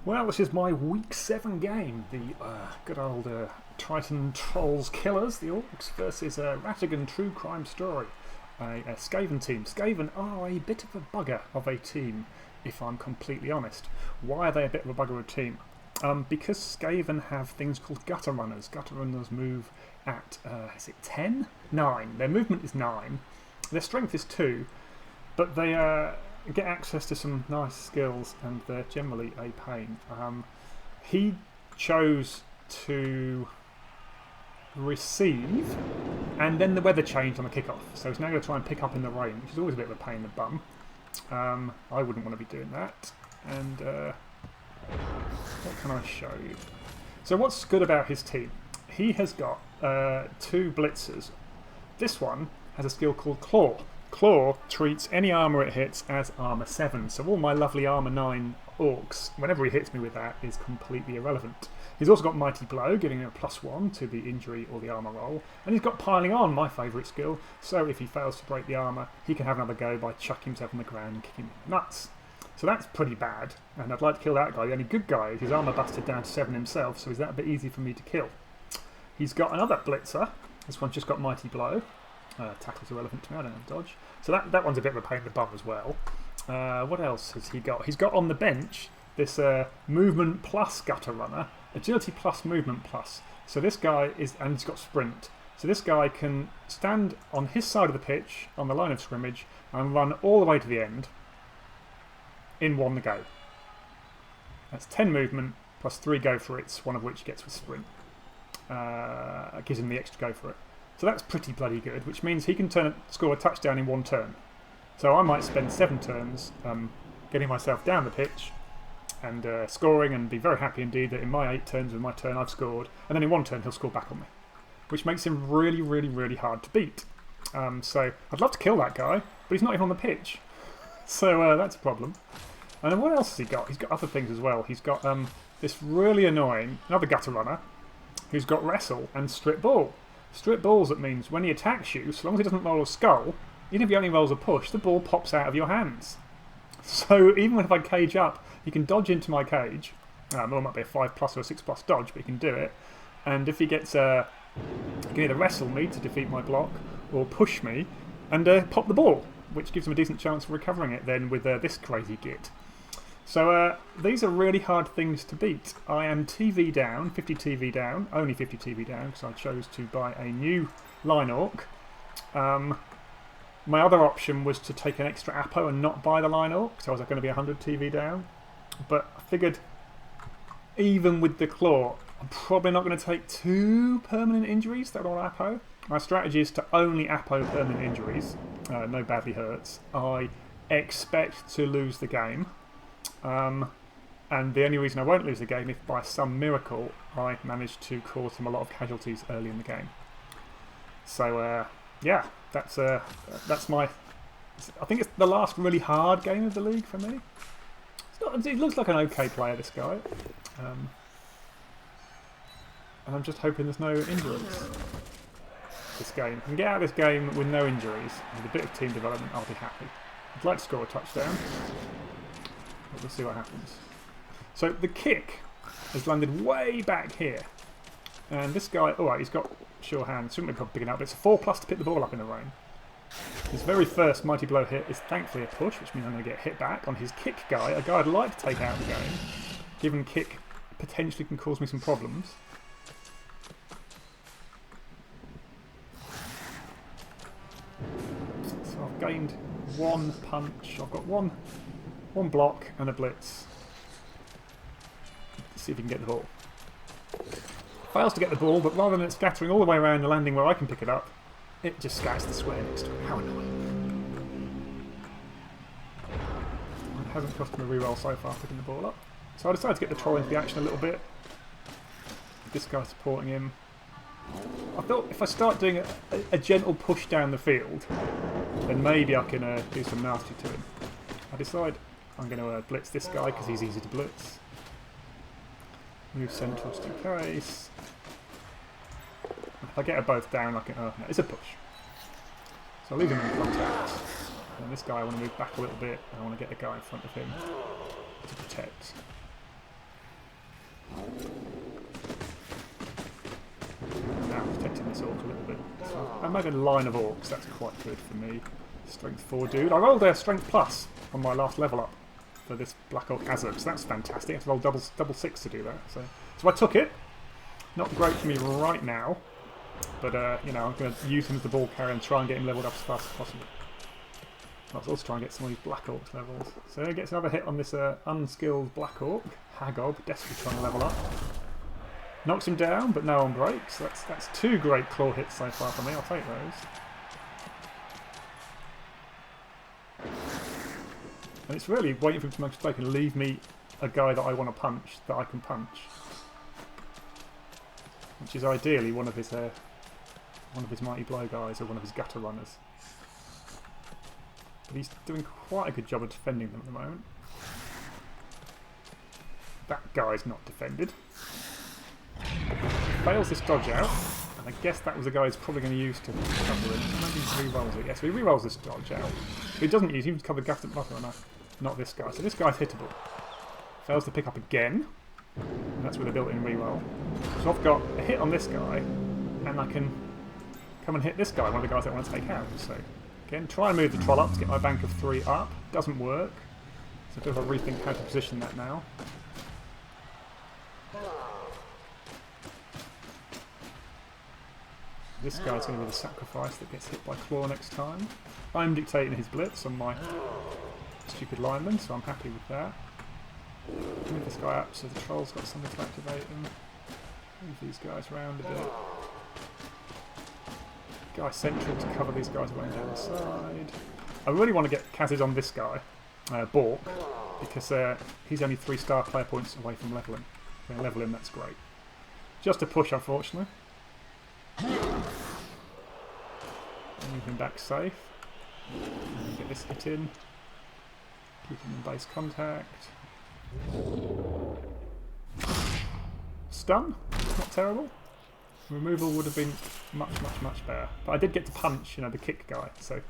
Well, this is my week 7 game. The good old Triton Trolls Killers, the Orcs, versus Ratigan True Crime Story, a Skaven team. Skaven are a bit of a bugger of a team, if I'm completely honest. Why are they a bit of a bugger of a team? Because Skaven have things called gutter runners. Gutter runners move at, is it 10? 9. Their movement is 9. Their strength is 2, but they get access to some nice skills and they're generally a pain. He chose to receive and then the weather changed on the kickoff, so he's now going to try and pick up in the rain, which is always a bit of a pain in the bum. I wouldn't want to be doing that. And what can I show you? So what's good about his team? He has got 2 blitzers. This one has a skill called Claw. Claw treats any armour it hits as armour 7, so all my lovely armour 9 orcs, whenever he hits me with that, is completely irrelevant. He's also got Mighty Blow, giving him a +1 to the injury or the armour roll, and he's got Piling On, my favourite skill, so if he fails to break the armour, he can have another go by chucking himself on the ground and kicking him in the nuts. So that's pretty bad, and I'd like to kill that guy. The only good guy is his armour busted down to 7 himself, so is that a bit easy for me to kill. He's got another blitzer. This one's just got Mighty Blow. Tackle's irrelevant to me, I don't have dodge. So that one's a bit of a pain in the bum as well. What else has he got? He's got on the bench this movement plus gutter runner, agility plus movement plus. So this guy is, and he's got sprint. So this guy can stand on his side of the pitch, on the line of scrimmage, and run all the way to the end in one go. That's 10 movement plus 3 go for it, one of which he gets with sprint. Gives him the extra go for it. So that's pretty bloody good, which means he can score a touchdown in 1 turn. So I might spend 7 turns getting myself down the pitch and scoring, and be very happy indeed that in my 8 turns with my turn I've scored, and then in 1 turn he'll score back on me, which makes him really, really, really hard to beat. So I'd love to kill that guy, but he's not even on the pitch. So that's a problem. And then what else has he got? He's got other things as well. He's got this really annoying, another gutter runner, who's got wrestle and strip ball. Strip balls, that means when he attacks you, so long as he doesn't roll a skull, even if he only rolls a push, the ball pops out of your hands. So even if I cage up, he can dodge into my cage. Well, it might be a 5+ or a 6+ dodge, but he can do it. And if he gets, he can either wrestle me to defeat my block, or push me and pop the ball, which gives him a decent chance of recovering it then with this crazy git. So these are really hard things to beat. I am TV down, 50 TV down, only 50 TV down because I chose to buy a new line orc. My other option was to take an extra Apo and not buy the line orc, so I was going to be 100 TV down. But I figured even with the claw, I'm probably not going to take 2 permanent injuries that are Apo. My strategy is to only Apo permanent injuries, no badly hurts. I expect to lose the game. And the only reason I won't lose the game if by some miracle I manage to cause him a lot of casualties early in the game. So yeah, that's my. I think it's the last really hard game of the league for me. It looks like an okay player, this guy, and I'm just hoping there's no injuries. This game, if I can get out of this game with no injuries, with a bit of team development, I'll be happy. I'd like to score a touchdown. We'll see what happens. So the kick has landed way back here. And this guy, alright, he's got sure hands. Shouldn't have big enough, but it's a 4+ to pick the ball up in the rain. His very first Mighty Blow hit is thankfully a push, which means I'm going to get hit back on his kick guy, a guy I'd like to take out of the game, given kick potentially can cause me some problems. So I've gained 1 punch. I've got one block and a blitz. Let's see if he can get the ball. Fails to get the ball, but rather than it scattering all the way around and landing where I can pick it up, it just scatters the square next to it. How annoying. It hasn't cost him a reroll so far picking the ball up. So I decided to get the troll into the action a little bit. This guy supporting him. I thought if I start doing a gentle push down the field, then maybe I can do some nasty to him. I decide I'm going to blitz this guy because he's easy to blitz. Move central just in case. If I get them both down, I can. Oh, no, it's a push. So I'll leave him in contact. And this guy, I want to move back a little bit. I want to get the guy in front of him to protect. this orc a little bit. So I made a line of orcs, that's quite good for me. Strength 4 dude. I rolled a strength plus on my last level up for this Black Orc Hazard, so that's fantastic. I have to roll double 6 to do that. So I took it. Not great for me right now, but you know, I'm going to use him as the ball carrier and try and get him leveled up as fast as possible. Let's also try and get some of these Black Orcs levels. So he gets another hit on this unskilled Black Orc. Hagob, desperately trying to level up. Knocks him down, but no one breaks. That's 2 great claw hits so far for me. I'll take those. And it's really waiting for him to make a mistake and leave me a guy that I want to punch, that I can punch. Which is ideally one of his mighty blow guys or one of his gutter runners. But he's doing quite a good job of defending them at the moment. That guy's not defended. Fails this dodge out, and I guess that was the guy he's probably going to use to cover it. Maybe he re-rolls it. Yes, so he re-rolls this dodge out. But he doesn't use, he even covered gutter runner, not this guy. So this guy's hittable. Fails to pick up again, and that's with a built-in re-roll. So I've got a hit on this guy, and I can come and hit this guy, one of the guys I want to take out. So again, try and move the troll up to get my bank of 3 up. Doesn't work. So a bit of a rethink how to position that now. This guy's going to be the sacrifice that gets hit by claw next time. I'm dictating his blitz on my stupid lineman, so I'm happy with that. Move this guy up so the troll's got something to activate him. Move these guys around a bit. Guy central to cover these guys running down the side. I really want to get Kaz's on this guy, Bork, because he's only 3-star player points away from leveling. If I level him, that's great. Just a push, unfortunately. Move him back safe. And get this hit in. Keep him in base contact. Stun, not terrible. Removal would have been much better. But I did get to punch, you know, the kick guy, so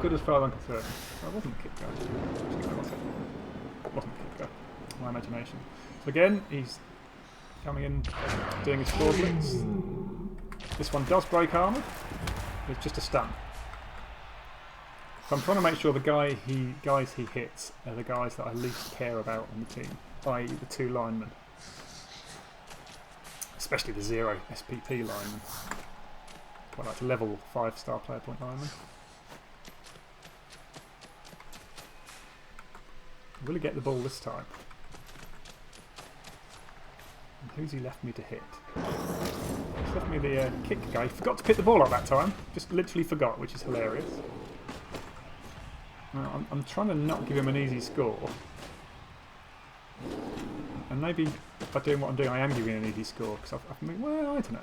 good as far as I'm concerned. Oh, it wasn't a kick guy. It wasn't a kick guy. My imagination. So again, he's coming in, doing his claw blitz. This one does break armour. It's just a stun. So I'm trying to make sure the guys he hits are the guys that I least care about on the team, i.e. the 2 linemen. Especially the 0 SPP lineman. Quite like to level 5-star player point lineman. Will he get the ball this time? And who's he left me to hit? He's left me the kick guy. He forgot to pick the ball up that time. Just literally forgot, which is hilarious. I'm trying to not give him an easy score. And maybe by doing what I'm doing, I am giving an easy score. Because I mean, well, I don't know.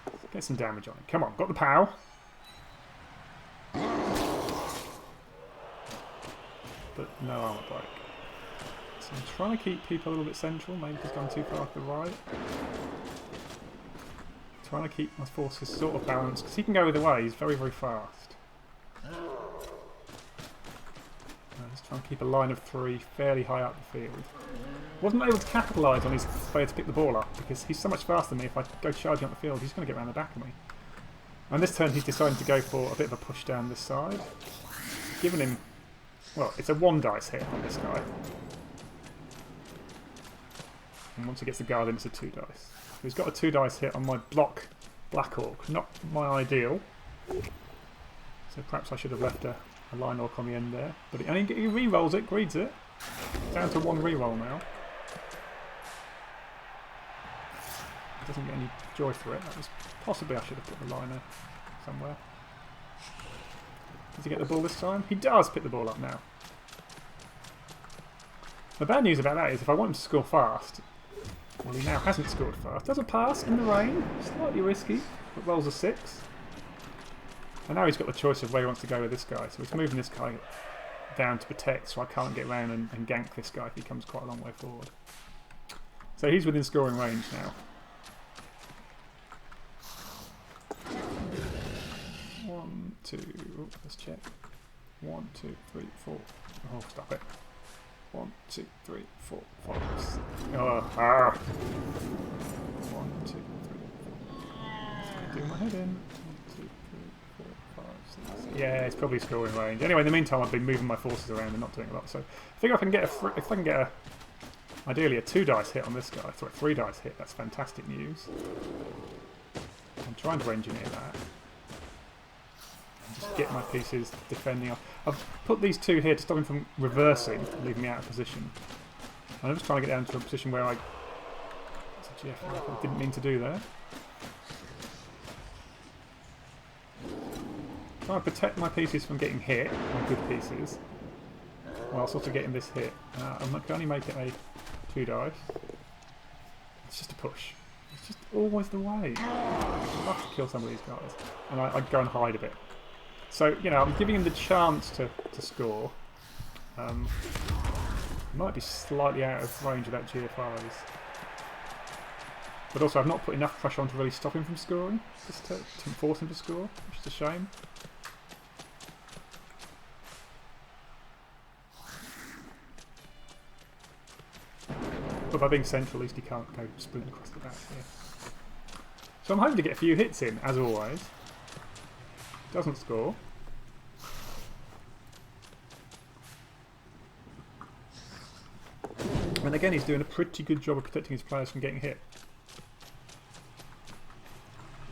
Let's get some damage on it. Come on, got the pow. But no armor break. So I'm trying to keep people a little bit central. Maybe he's gone too far to the right. Trying to keep my forces sort of balanced. Because he can go either way. He's very fast. Just trying to keep a line of 3 fairly high up the field. Wasn't able to capitalise on his failure to pick the ball up because he's so much faster than me. If I go charging up the field, he's going to get around the back of me. And this turn he's decided to go for a bit of a push down this side. Giving him, well, it's a 1 dice hit on this guy. And once he gets the guard in, it's a 2 dice. So he's got a 2 dice hit on my block Black Orc. Not my ideal. So perhaps I should have left a line orc on the end there. But he re-rolls it, greeds it. Down to 1 re-roll now. Doesn't get any joy for it. That was possibly I should have put the liner somewhere. Does he get the ball this time? He does pick the ball up now. The bad news about that is if I want him to score fast, well, he now hasn't scored fast. Does a pass in the rain, slightly risky, but rolls a 6. And now he's got the choice of where he wants to go with this guy. So he's moving this guy down to protect so I can't get around and gank this guy if he comes quite a long way forward. So he's within scoring range now. 1, 2, let's check. 1, 2, 3, 4. Oh, stop it. 1, 2, 3, 4, 5. Oh, 1, 2, 3, 4. Do my head in. 1, 2, 3, 4, 5, 6. Yeah, it's probably scoring range. Anyway, in the meantime, I've been moving my forces around and not doing a lot. So I think I can get if I can get ideally a 2 dice hit on this guy, so a 3 dice hit. That's fantastic news. I'm trying to engineer that. And just get my pieces defending off. I've put these 2 here to stop him from reversing, leaving me out of position. I'm just trying to get down to a position where I didn't mean to do there. Trying to protect my pieces from getting hit, my good pieces, while sort of getting this hit. I can only make it a 2 dice. It's just a push. It's just always the way. I'd love to kill some of these guys. And I go and hide a bit. So, you know, I'm giving him the chance to score. Might be slightly out of range of that GFIs. But also I've not put enough pressure on to really stop him from scoring. Just to force him to score, which is a shame. But by being central, at least he can't go sprint across the back here. So I'm hoping to get a few hits in, as always. Doesn't score. And again, he's doing a pretty good job of protecting his players from getting hit.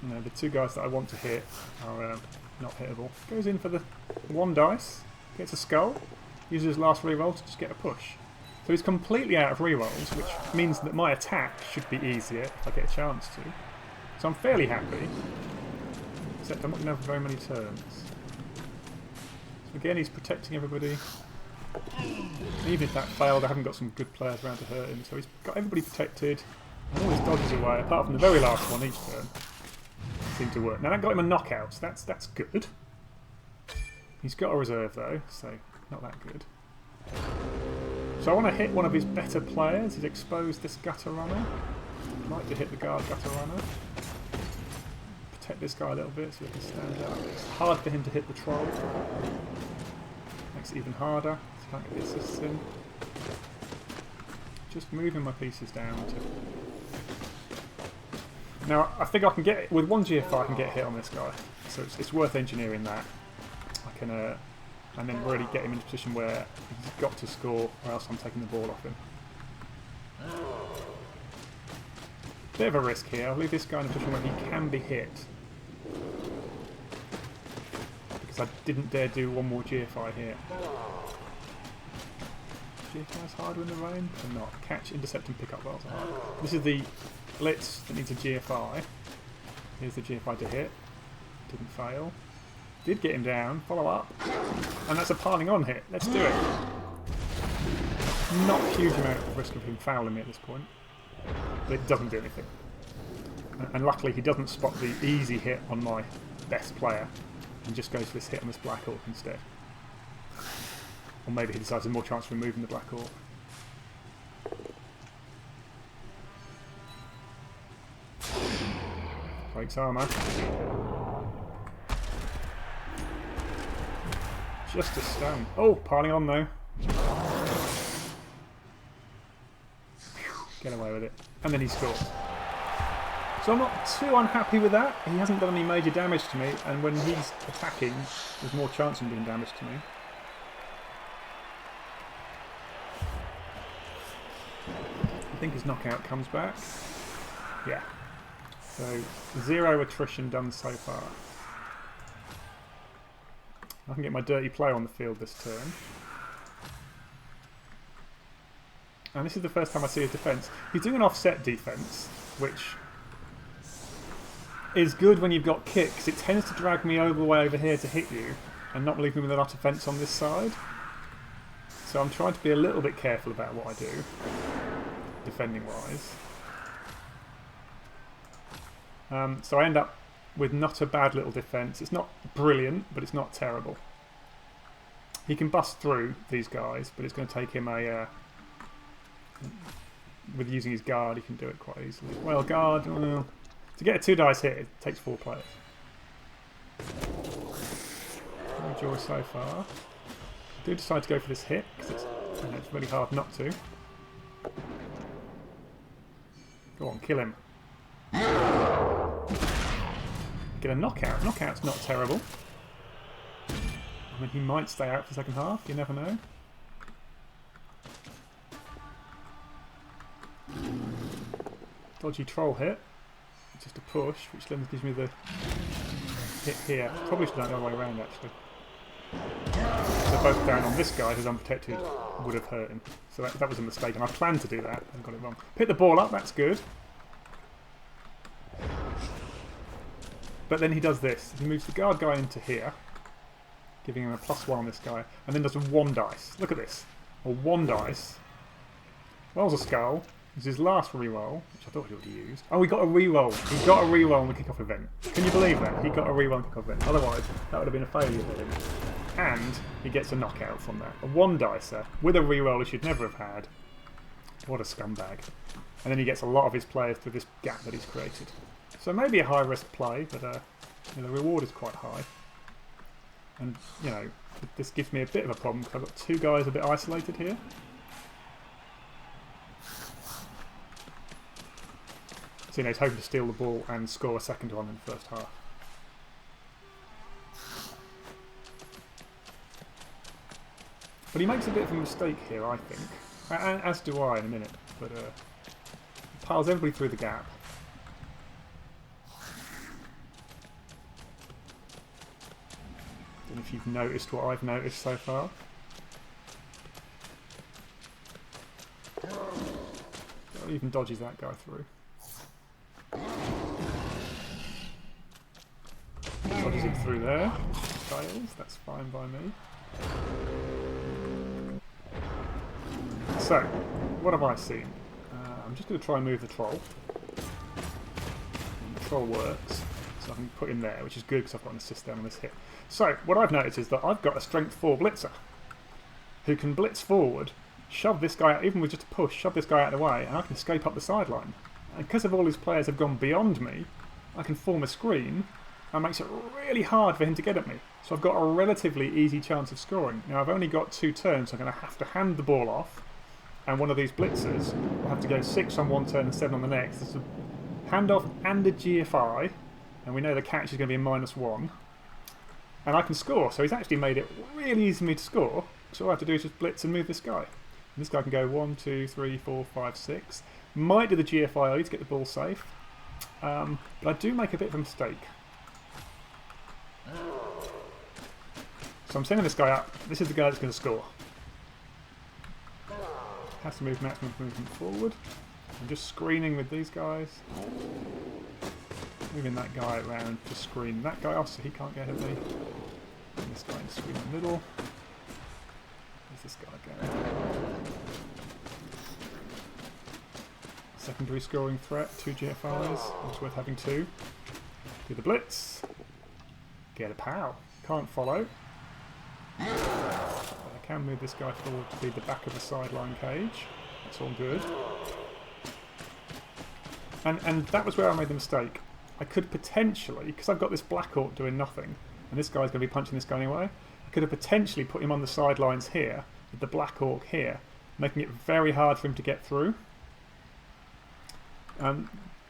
You know, the 2 guys that I want to hit are not hittable. Goes in for the 1 dice, gets a skull, uses his last reroll to just get a push. So he's completely out of rerolls, which means that my attack should be easier if I get a chance to. So I'm fairly happy, except I'm not going to have very many turns. So again, he's protecting everybody. Even if that failed, I haven't got some good players around to hurt him, so he's got everybody protected, and all his dodges away, apart from the very last one each turn. Seemed to work. Now that got him a knockout, so that's good. He's got a reserve though, so not that good. So I want to hit one of his better players. He's exposed this gutter runner. I'd like to hit the guard gutter runner. Protect this guy a little bit so he can stand up. It's hard for him to hit the troll. Makes it even harder. So can't get the assists in. Just moving my pieces down to... Now I think I can get, with 1 GFI I can get a hit on this guy. So it's worth engineering that. I can and then really get him in a position where he's got to score or else I'm taking the ball off him. Bit of a risk here. I'll leave this guy in a position where he can be hit. Because I didn't dare do 1 more GFI here. GFI's harder in the rain? Or not? Catch, intercept and pick up rolls are hard. This is the blitz that needs a GFI. Here's the GFI to hit. Didn't fail. Did get him down. Follow up. And that's a piling on hit. Let's do it. Not a huge amount of risk of him fouling me at this point. But it doesn't do anything. And luckily he doesn't spot the easy hit on my best player and just goes for this hit on this Black Orc instead. Or maybe he decides there's more chance of removing the Black Orc. Breaks armour. Just a stone. Oh, piling on though. Get away with it. And then he scores. So I'm not too unhappy with that. He hasn't done any major damage to me, and when he's attacking, there's more chance of him doing damage to me. I think his knockout comes back. Yeah. So 0 attrition done so far. I can get my dirty player on the field this turn. And this is the first time I see his defence. He's doing an offset defence, which is good when you've got kicks. It tends to drag me all the way over here to hit you and not leave me with a lot of fence on this side. So I'm trying to be a little bit careful about what I do, defending wise. So I end up with not a bad little defence. It's not brilliant, but it's not terrible. He can bust through these guys, but it's going to take him a... with using his guard, he can do it quite easily. Well, guard... Well, to get a 2 dice hit, it takes 4 players. No joy so far. I do decide to go for this hit, because it's really hard not to. Go on, kill him. Get a knockout. Knockout's not terrible. I mean, he might stay out for the second half. You never know. Dodgy troll hit. Just a push, which then gives me the hit here. Probably should have done the other way around, actually. So both down on this guy who's unprotected would have hurt him. So that was a mistake, and I planned to do that and got it wrong. Pick the ball up, that's good. But then he does this. He moves the guard guy into here, giving him a +1 on this guy, and then does a 1 dice. Look at this. A 1 dice. Rolls a skull. This is his last reroll, which I thought he would have used. Oh, he got a reroll. He got a reroll on the kickoff event. Can you believe that? He got a reroll on the kickoff event. Otherwise, that would have been a failure for him. And he gets a knockout from that. A 1 dicer with a reroll he should never have had. What a scumbag. And then he gets a lot of his players through this gap that he's created. So maybe a high risk play, but you know, the reward is quite high. And, you know, this gives me a bit of a problem because I've got 2 guys a bit isolated here. So, you know, he's hoping to steal the ball and score a second one in the first half. But he makes a bit of a mistake here, I think. As do I in a minute. But he piles everybody through the gap. Don't know if you've noticed what I've noticed so far. That even dodges that guy through. Dodges him through there. Fails. That's fine by me. So, what have I seen? I'm just going to try and move the troll. And the troll works, so I can put him there, which is good because I've got an assist down on this hit. So, what I've noticed is that I've got a strength 4 blitzer who can blitz forward, shove this guy out, even with just a push, shove this guy out of the way, and I can escape up the sideline. And because of all his players have gone beyond me, I can form a screen and makes it really hard for him to get at me. So I've got a relatively easy chance of scoring. Now I've only got 2 turns, so I'm going to have to hand the ball off, and one of these blitzers will have to go 6 on one turn and 7 on the next. There's a handoff and a GFI, and we know the catch is going to be a -1. And I can score, so he's actually made it really easy for me to score. So all I have to do is just blitz and move this guy. And this guy can go 1, 2, 3, 4, 5, 6. Might do the GFI early to get the ball safe. But I do make a bit of a mistake. So I'm sending this guy up. This is the guy that's going to score. Has to move maximum movement forward. I'm just screening with these guys. Moving that guy around to screen that guy off so he can't get at me. And this guy in screen in the middle. Where's this guy going? Secondary scoring threat, 2 GFIs. It's worth having 2. Do the blitz. Get a pow. Can't follow. But I can move this guy forward to be the back of the sideline cage. That's all good. And that was where I made the mistake. I could potentially, because I've got this Black Orc doing nothing, and this guy's going to be punching this guy anyway, I could have potentially put him on the sidelines here, with the Black Orc here, making it very hard for him to get through.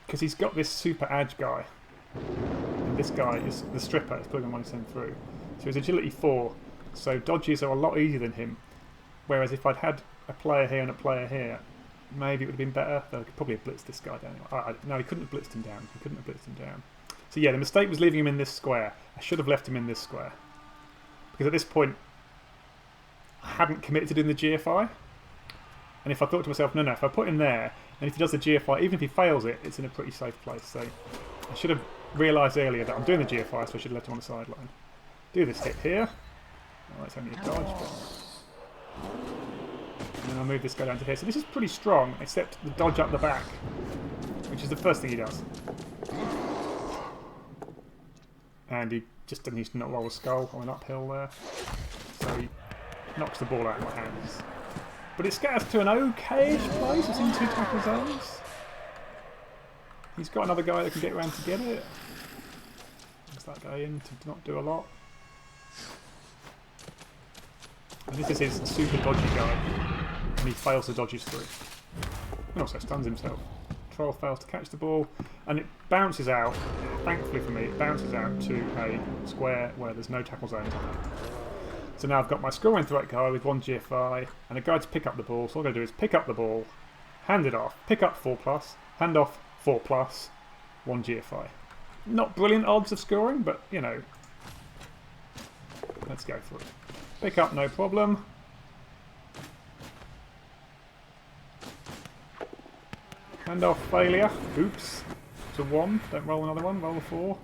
Because he's got this super edge guy. And this guy is the stripper, is pulling him on his own through. So he's agility 4, so dodges are a lot easier than him. Whereas if I'd had a player here and a player here, maybe it would have been better. Though I could probably have blitzed this guy down. No, he couldn't have blitzed him down. He couldn't have blitzed him down. So yeah, the mistake was leaving him in this square. I should have left him in this square. Because at this point, I hadn't committed to doing the GFI. And if I thought to myself, no, if I put him there, and if he does the GFI, even if he fails it, it's in a pretty safe place. So I should have realised earlier that I'm doing the GFI, so I should have left him on the sideline. Do this hit here. Oh, it's only a dodge, but... And then I'll move this guy down to here. So this is pretty strong, except the dodge up the back, which is the first thing he does. And he just needs to not roll a skull on an uphill there. So he knocks the ball out of my hands. But it scatters to an okay-ish place. It's in 2 tackle zones. He's got another guy that can get around to get it. Puts that guy in to not do a lot. And this is his super dodgy guy. And he fails to dodge his through. And also stuns himself. troll fails to catch the ball, and it bounces out. Thankfully for me, it bounces out to a square where there's no tackle zones on it. So now I've got my scoring threat guy with 1 GFI and a guy to pick up the ball. So all I'm going to do is pick up the ball, hand it off, pick up 4+, hand off 4+, 1 GFI. Not brilliant odds of scoring, but you know, let's go for it. Pick up, no problem. Hand off failure. Oops. To 1. Don't roll another one. Roll a 4.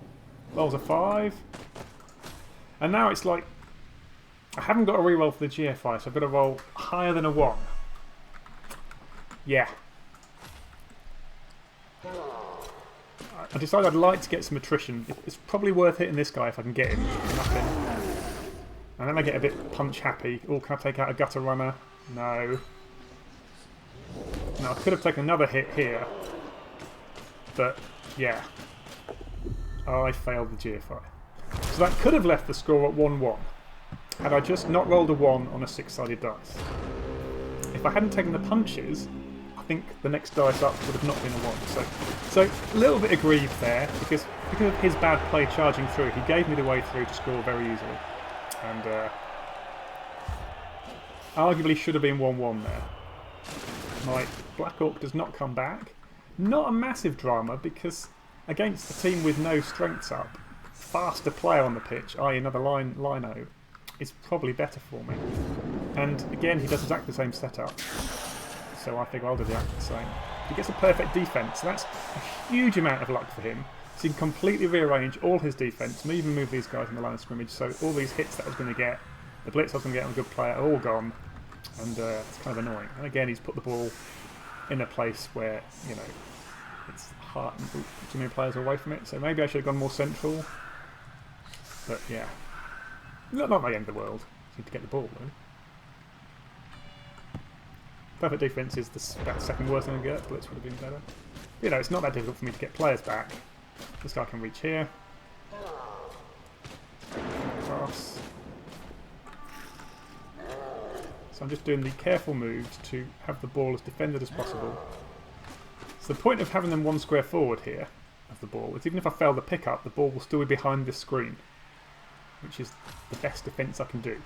Rolls a 5. And now it's like I haven't got a reroll for the GFI, so I've got to roll higher than a 1. Yeah. I decided I'd like to get some attrition. It's probably worth hitting this guy if I can get him. Nothing. And then I get a bit punch happy. Oh, can I take out a gutter runner? No. Now I could have taken another hit here, but yeah, I failed the GFI. So that could have left the score at 1-1 had I just not rolled a 1 on a 6-sided dice. If I hadn't taken the punches, I think the next dice up would have not been a 1. So a little bit aggrieved there because of his bad play charging through. He gave me the way through to score very easily, and arguably should have been 1-1 there. My Black Orc does not come back. Not a massive drama because against a team with no strengths up, faster player on the pitch, i.e. another lino, is probably better for me. And again, he does exactly the same setup, so I figure I'll do exactly the same. He gets a perfect defence, so that's a huge amount of luck for him. So he can completely rearrange all his defence, and even move these guys in the line of scrimmage, so all these hits that I was going to get, the blitz I was going to get on a good player, are all gone. And it's kind of annoying. And again, he's put the ball in a place where, you know, it's hard and too many players are away from it. So maybe I should have gone more central. But yeah, not the end of the world. Just need to get the ball, though. Perfect defence is about the second worst thing I get. Blitz would have been better. You know, it's not that difficult for me to get players back. This guy can reach here. Pass. So I'm just doing the careful moves to have the ball as defended as possible. So the point of having them 1 square forward here of the ball is even if I fail the pickup, the ball will still be behind this screen, which is the best defence I can do.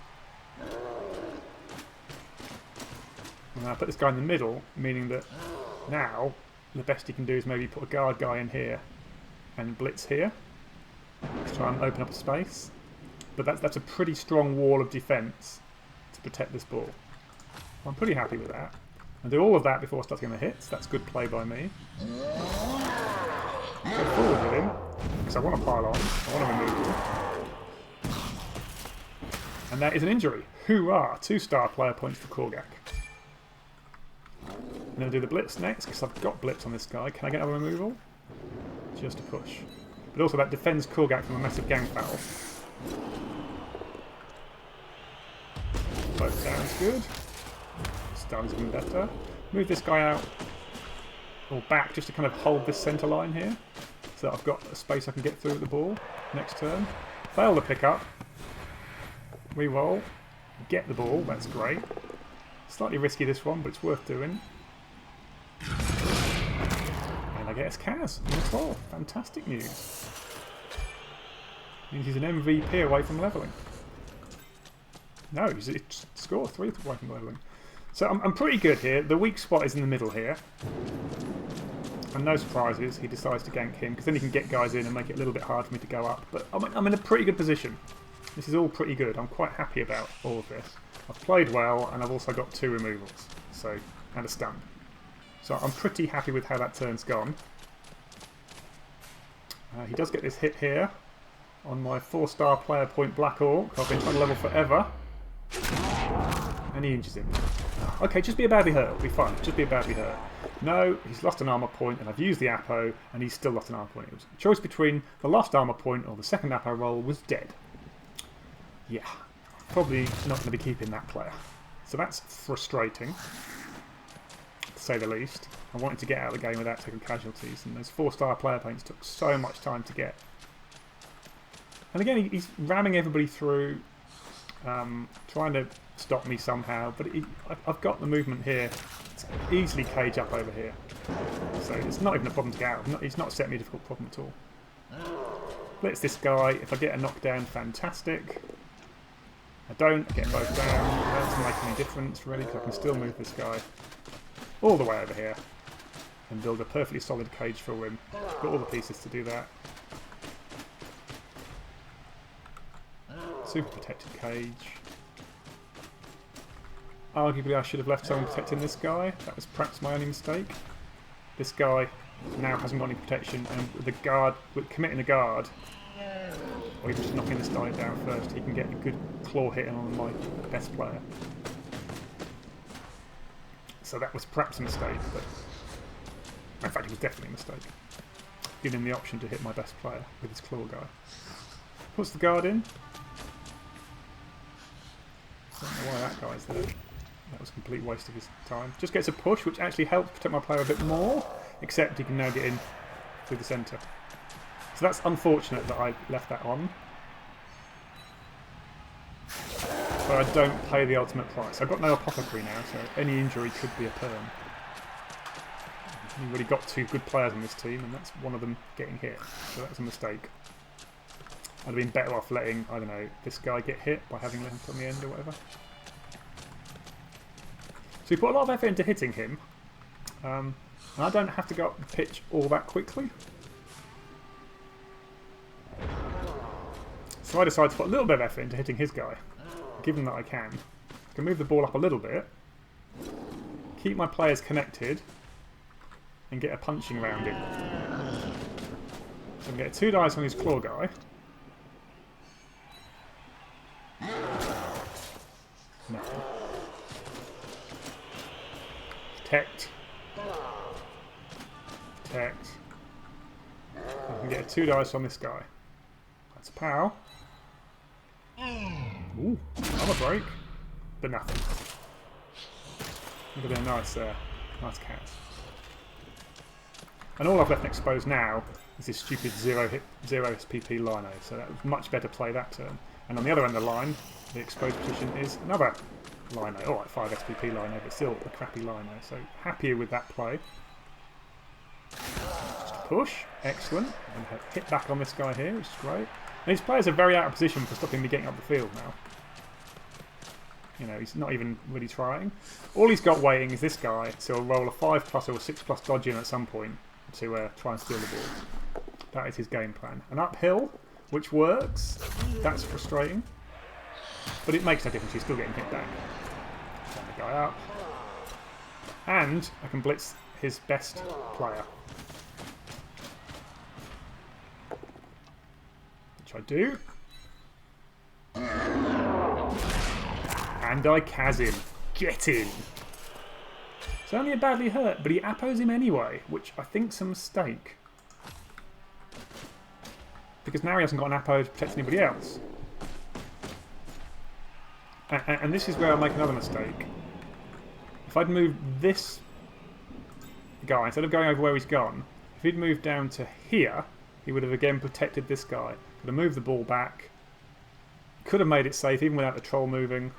And I put this guy in the middle, meaning that now the best he can do is maybe put a guard guy in here and blitz here to try and open up a space. But that's a pretty strong wall of defence to protect this ball. I'm pretty happy with that. I'll do all of that before I start getting the hits. That's good play by me. Go forward with him, because I want to pile on. I want to remove him. And that is an injury. Hoorah! 2-star player points for Korgak. I'm going to do the blitz next, because I've got blitz on this guy. Can I get a removal? Just a push. But also that defends Korgak from a massive gang foul. Both sounds good. Stuns even better. Move this guy out or back just to kind of hold this centre line here, so that I've got a space I can get through with the ball next turn. Fail the pickup. Re-roll. Get the ball. That's great. Slightly risky this one, but it's worth doing. And I get his Kaz in the 12. Fantastic news. Means he's an MVP away from levelling. No, he's scored 3 away from levelling. So I'm pretty good here. The weak spot is in the middle here. And no surprises, he decides to gank him, because then he can get guys in and make it a little bit hard for me to go up. But I'm in a pretty good position. This is all pretty good. I'm quite happy about all of this. I've played well, and I've also got 2 removals, so and a stun. So I'm pretty happy with how that turn's gone. He does get this hit here on my 4-star player point Black Orc. I've been trying to level forever. And he injures him. Okay, just be a badly hurt. It'll be fine. Just be a badly hurt. No, he's lost an armour point, and I've used the Apo, and he's still lost an armour point. It was a choice between the lost armour point or the second Apo roll was dead. Yeah, probably not going to be keeping that player. So that's frustrating, to say the least. I wanted to get out of the game without taking casualties, and those 4-star player paints took so much time to get. And again, he's ramming everybody through, trying to stop me somehow, but I've got the movement here to easily cage up over here. So it's not even a problem to get out. It's not set me a difficult problem at all. Blitz this guy. If I get a knockdown, fantastic. I don't, I get both down. That doesn't make any difference really, because I can still move this guy all the way over here and build a perfectly solid cage for him. Got all the pieces to do that. Super protected cage. Arguably I should have left someone protecting this guy. That was perhaps my only mistake. This guy now hasn't got any protection, and with the guard, with committing a guard, or even just knocking this guy down first, he can get a good claw hit on my best player. So that was perhaps a mistake, but in fact it was definitely a mistake. Giving him the option to hit my best player with his claw guy. Puts the guard in. Don't know why that guy's there. That was a complete waste of his time. Just gets a push, which actually helps protect my player a bit more, except he can now get in through the centre. So that's unfortunate that I left that on. But I don't pay the ultimate price. I've got no apothecary now, so any injury could be a perm. We've already got two good players on this team, and that's one of them getting hit. So that's a mistake. I'd have been better off letting, I don't know, this guy get hit by having left on the end or whatever. So we put a lot of effort into hitting him. And I don't have to go up the pitch all that quickly. So I decided to put a little bit of effort into hitting his guy, given that I can. I can move the ball up a little bit, keep my players connected, and get a punching around him. So I can get 2 dice on his claw guy. Nothing. Protect. Protect. I can get 2 dice on this guy. That's a pow. Ooh, another break. But nothing. Look at their nice cat. And all I've left exposed now is this stupid 0 SPP Lino. So that was much better play that turn. And on the other end of the line, the exposed position is another Lino. Alright, 5 SPP Lino, but still a crappy Lino. So happier with that play. Just a push. Excellent. And hit back on this guy here, which is great. And his players are very out of position for stopping me getting up the field now. You know, he's not even really trying. All he's got waiting is this guy, so he'll roll a 5+ or a 6+ dodge in at some point to try and steal the ball. That is his game plan. An uphill, which works. That's frustrating. But it makes no difference, he's still getting hit back. Turn the guy up. And I can blitz his best player. Which I do. And I Kaz him. Get in! It's only a badly hurt, but he appos him anyway, which I think's a mistake. Because now he hasn't got an appo to protect anybody else. And this is where I make another mistake. If I'd moved this guy, instead of going over where he's gone, if he'd moved down to here, he would have again protected this guy. Could have moved the ball back. Could have made it safe even without the troll moving.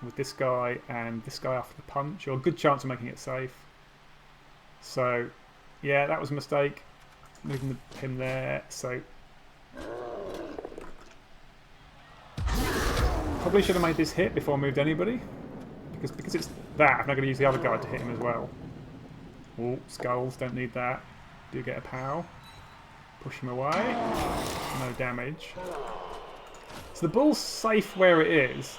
With this guy and this guy after the punch, or a good chance of making it safe. So, yeah, that was a mistake. Moving him there, so... Probably should have made this hit before I moved anybody. Because it's that, I'm not going to use the other guy to hit him as well. Oh, skulls, don't need that. Do get a pow. Push him away. No damage. So the ball's safe where it is.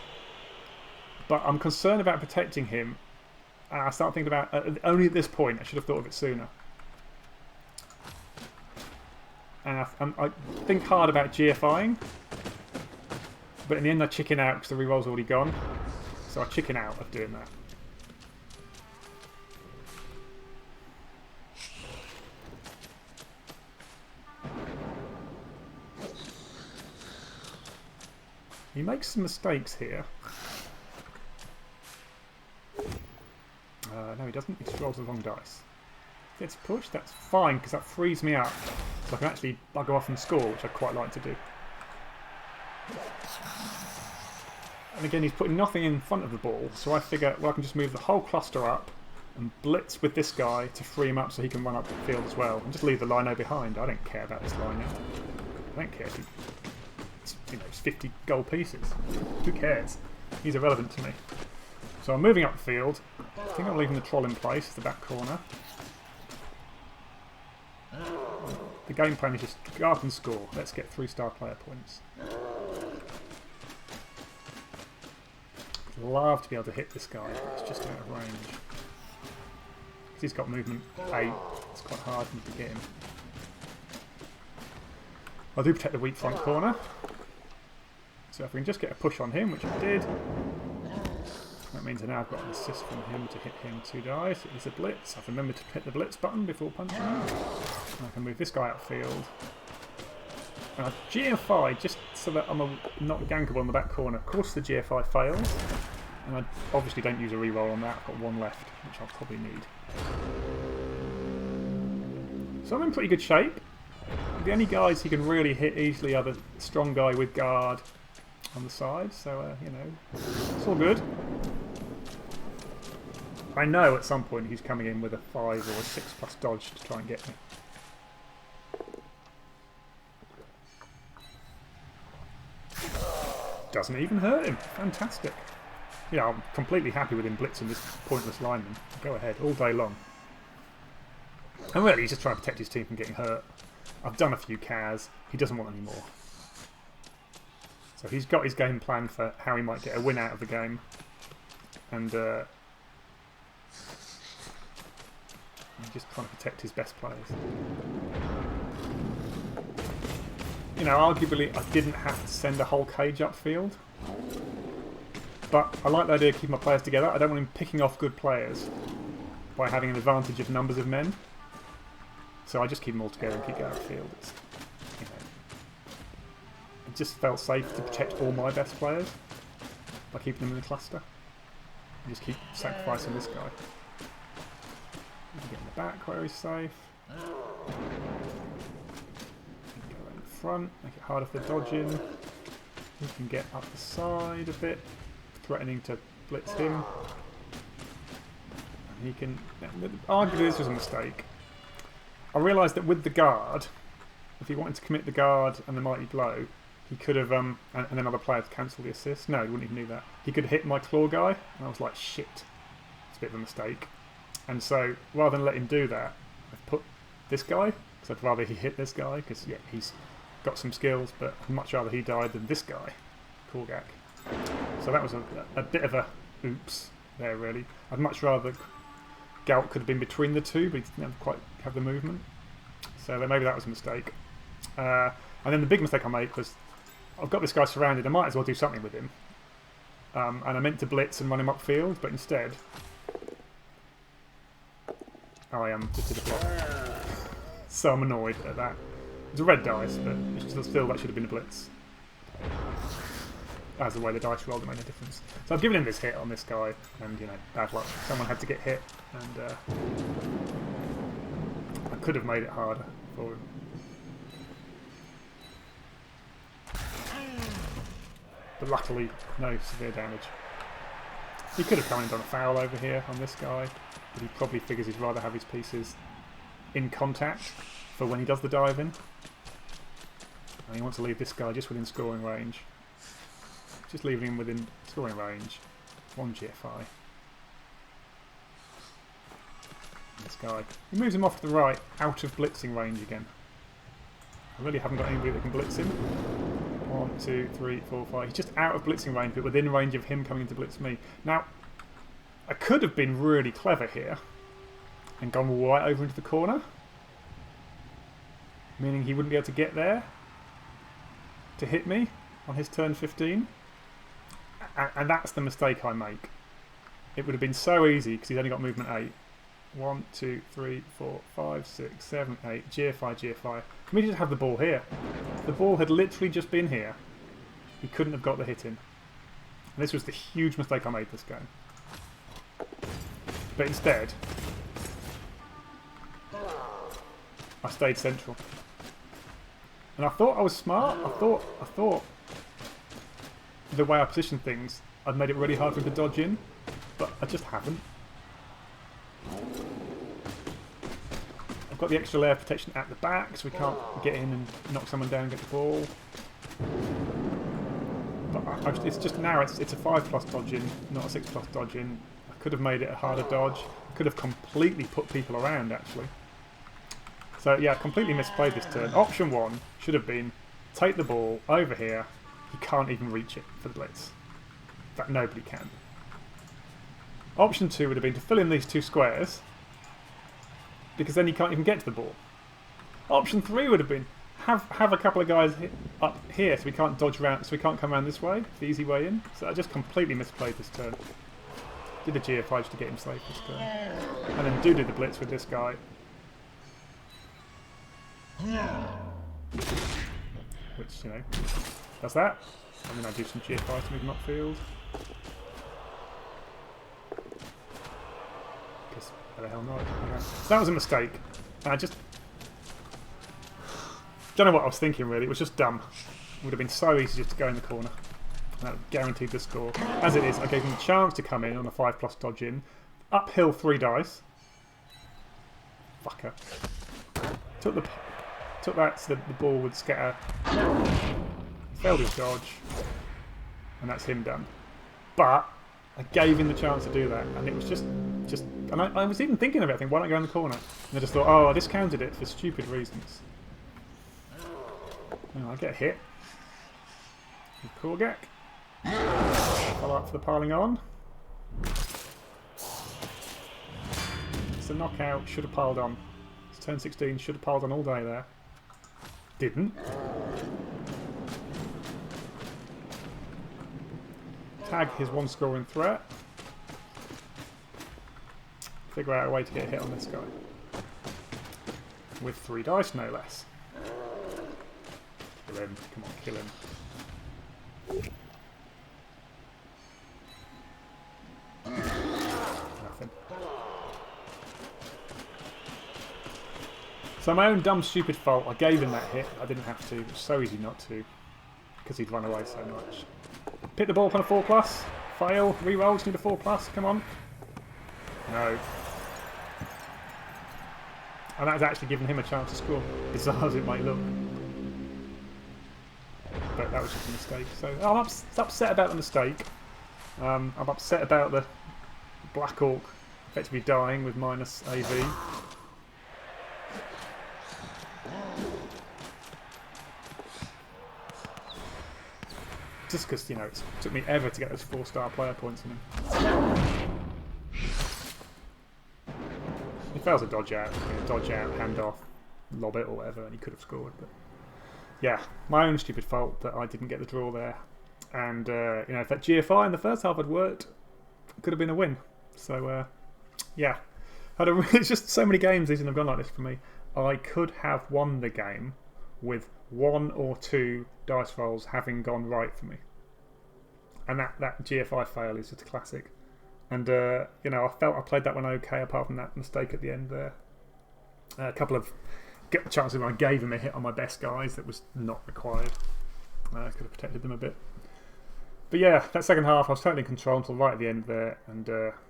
But I'm concerned about protecting him. And I start thinking about, only at this point, I should have thought of it sooner. And I think hard about GFIing. But in the end I chicken out because the reroll's already gone. So I chicken out of doing that. He makes some mistakes here. No, he doesn't. He just rolls the wrong dice. Gets pushed. That's fine because that frees me up, so I can actually bugger off and score, which I quite like to do. And again, he's putting nothing in front of the ball, so I figure, well, I can just move the whole cluster up and blitz with this guy to free him up so he can run up the field as well. And just leave the lino behind. I don't care about this lino. I don't care. It's, you know, it's 50 gold pieces. Who cares? He's irrelevant to me. So I'm moving up the field. I think I'm leaving the troll in place, the back corner. The game plan is just guard and score. Let's get 3-star player points. I'd love to be able to hit this guy, but it's just out of range. Because he's got movement 8, it's quite hard for me to get him. I do protect the weak front corner. So if we can just get a push on him, which I did, that means I now I've got an assist from him to hit him 2 dice. It is a blitz. I've remembered to hit the blitz button before punching him. I can move this guy outfield. And I GFI just so that I'm not gankable in the back corner. Of course the GFI fails. And I obviously don't use a reroll on that. I've got 1 left, which I'll probably need. So I'm in pretty good shape. The only guys he can really hit easily are the strong guy with guard on the side. So, you know, it's all good. I know at some point he's coming in with a 5 or a 6+ dodge to try and get me. Doesn't even hurt him. Fantastic. Yeah, I'm completely happy with him blitzing this pointless lineman. Go ahead, all day long. And really, he's just trying to protect his team from getting hurt. I've done a few Kaz. He doesn't want any more. So he's got his game plan for how he might get a win out of the game. And he's just trying to protect his best players. You know, arguably I didn't have to send a whole cage upfield. But I like the idea of keeping my players together. I don't want him picking off good players by having an advantage of numbers of men. So I just keep them all together and keep going upfield. It's, you know, it just felt safe to protect all my best players by keeping them in the cluster. And just keep sacrificing this guy. Get in the back where he's safe. Front, make it harder for dodging. He can get up the side a bit, threatening to blitz him. And he can. Arguably, this was a mistake. I realised that with the guard, if he wanted to commit the guard and the mighty blow, he could have, and then other players cancel the assist. No, he wouldn't even do that. He could hit my claw guy, and I was like, shit, it's a bit of a mistake. And so, rather than let him do that, I've put this guy, because I'd rather he hit this guy, because yeah, he's got some skills, but I'd much rather he died than this guy, Korgak. So that was a bit of a oops there, really. I'd much rather Gout could have been between the two, but he didn't quite have the movement. So maybe that was a mistake. And then the big mistake I made was, I've got this guy surrounded, I might as well do something with him. And I meant to blitz and run him upfield, but instead I just did a block. So I'm annoyed at that. It's a red dice, but still that should have been a blitz. As the way the dice rolled, it made a difference. So I've given him this hit on this guy, and you know, bad luck. Someone had to get hit, and I could have made it harder for him. But luckily, no severe damage. He could have come and done a foul over here on this guy, but he probably figures he'd rather have his pieces in contact for when he does the dive in. And he wants to leave this guy just within scoring range. Just leaving him within scoring range. 1 GFI. This guy. He moves him off to the right, out of blitzing range again. I really haven't got anybody that can blitz him. 1, 2, 3, 4, 5. He's just out of blitzing range, but within range of him coming to blitz me. Now, I could have been really clever here and gone right over into the corner. Meaning he wouldn't be able to get there to hit me on his turn 15. And that's the mistake I make. It would have been so easy because he's only got movement 8. 1, 2, 3, 4, 5, 6, 7, 8. GFI, GFI. For me to just have the ball here. If the ball had literally just been here, he couldn't have got the hit in. And this was the huge mistake I made this game. But instead, I stayed central. And I thought I was smart. I thought the way I positioned things, I'd made it really hard for him to dodge in, but I just haven't. got the extra layer of protection at the back, so we can't get in and knock someone down and get the ball. But it's just now, it's a 5+ dodging, not a 6+ dodging. I could have made it a harder dodge. I could have completely put people around, actually. So yeah, completely misplayed this turn. Option 1 should have been take the ball over here. He can't even reach it for the blitz. In fact, nobody can. Option 2 would have been to fill in these 2 squares, because then he can't even get to the ball. Option 3 would have been have a couple of guys up here, so we can't dodge around, so we can't come around this way, the easy way in. So I just completely misplayed this turn. Did a GFI just to get him safe this turn, and then do the blitz with this guy, which, you know, does that. And then I do some GFI to move him upfield. Guess why the hell not? Okay. So that was a mistake. And I just don't know what I was thinking, really. It was just dumb. It would have been so easy just to go in the corner. And that guaranteed the score. As it is, I gave him a chance to come in on a 5+ dodge in. Uphill 3 dice. Fucker. Took that so that the ball would scatter. Failed his dodge. And that's him done. But I gave him the chance to do that. And it was just and I was even thinking about it. Why don't I go in the corner? And I just thought, oh, I discounted it for stupid reasons. Oh, I get hit. Korgak. Follow up for the piling on. It's a knockout. Should have piled on. It's turn 16. Should have piled on all day there. Didn't. Tag his 1 scoring threat. Figure out a way to get a hit on this guy. With 3 dice, no less. Kill him. Come on, kill him. Nothing. So my own dumb, stupid fault. I gave him that hit. I didn't have to. It was so easy not to. Because he'd run away so much. Pick the ball up on a 4+. Fail. Reroll. Just need a 4+. Come on. No. And that's actually given him a chance to score. Bizarre as it might look. But that was just a mistake. So I'm upset about the mistake. I'm upset about the Black Orc effectively dying with minus AV. Just because, you know, it took me ever to get those 4-star player points in him. He fails a dodge out, hand off, lob it or whatever, and he could have scored. But yeah, my own stupid fault that I didn't get the draw there. And you know, if that GFI in the first half had worked, it could have been a win. So yeah, it's just so many games these have gone like this for me. I could have won the game with 1 or 2 dice rolls having gone right for me. And that GFI fail is just a classic. And you know, I felt I played that one okay, apart from that mistake at the end there. A couple of chances when I gave him a hit on my best guys that was not required. Could have protected them a bit. But yeah, that second half I was totally in control until right at the end there. And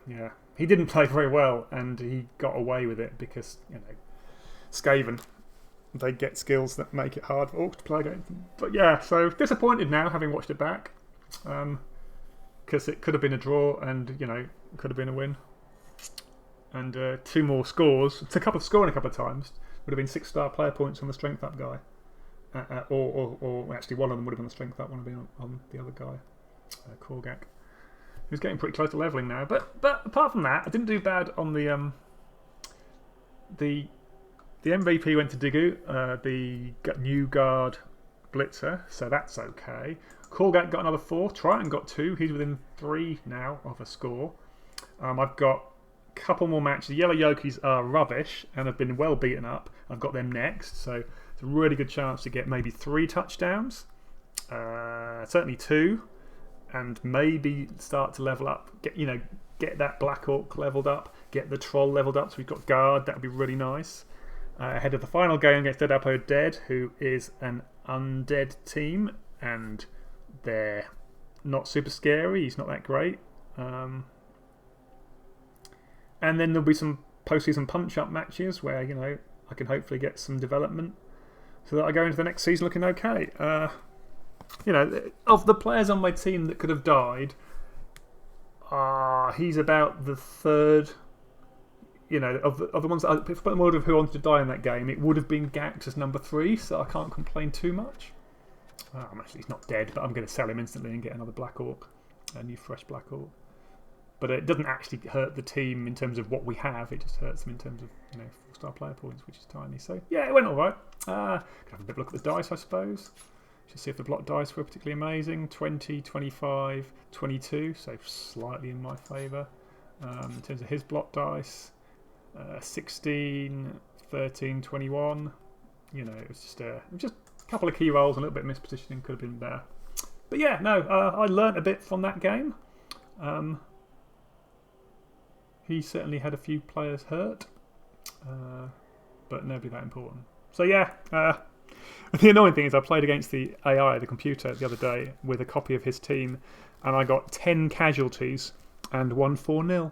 yeah, he didn't play very well, and he got away with it because, you know, Skaven, they get skills that make it hard for Orcs to play against them. But yeah, so disappointed now having watched it back. Because it could have been a draw, and, you know, it could have been a win. And 2 more scores. It's a couple of scoring a couple of times. Would have been 6-star player points on the strength up guy. Or actually one of them would have been the strength up, one would have been on the other guy, Korgak. Who's getting pretty close to levelling now. But apart from that, I didn't do bad on the MVP went to Digu, the new guard blitzer, so that's okay. Korgak got another 4. Triton got 2. He's within 3 now of a score. I've got a couple more matches. The Yellow Yokis are rubbish and have been well beaten up. I've got them next, so it's a really good chance to get maybe 3 touchdowns. Certainly 2, and maybe start to level up. Get that Black Orc leveled up. Get the Troll leveled up. So we've got guard. That would be really nice. Ahead of the final game against Dead Apo Dead, who is an undead team, and they're not super scary. He's not that great. And then there'll be some postseason punch-up matches where, you know, I can hopefully get some development so that I go into the next season looking okay. You know, of the players on my team that could have died, he's about the third. You know, of the ones that I put in order of who wanted to die in that game, it would have been Gax as number 3, so I can't complain too much. He's not dead, but I'm going to sell him instantly and get another Black Orc, a new fresh Black Orc. But it doesn't actually hurt the team in terms of what we have, it just hurts them in terms of, you know, 4-star player points, which is tiny. So yeah, it went alright. Could have a bit of a look at the dice, I suppose. Just see if the block dice were particularly amazing. 20, 25, 22, so slightly in my favour. In terms of his block dice, 16, 13, 21. You know, it was just a couple of key rolls, and a little bit of mispositioning could have been there. But yeah, no, I learnt a bit from that game. He certainly had a few players hurt, but nobody that important. So yeah, the annoying thing is I played against the AI, the computer, the other day with a copy of his team, and I got 10 casualties and won 4-0.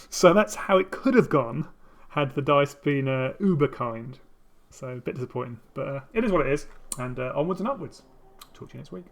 So that's how it could have gone had the dice been uber kind. So a bit disappointing, but it is what it is, and onwards and upwards. Talk to you next week.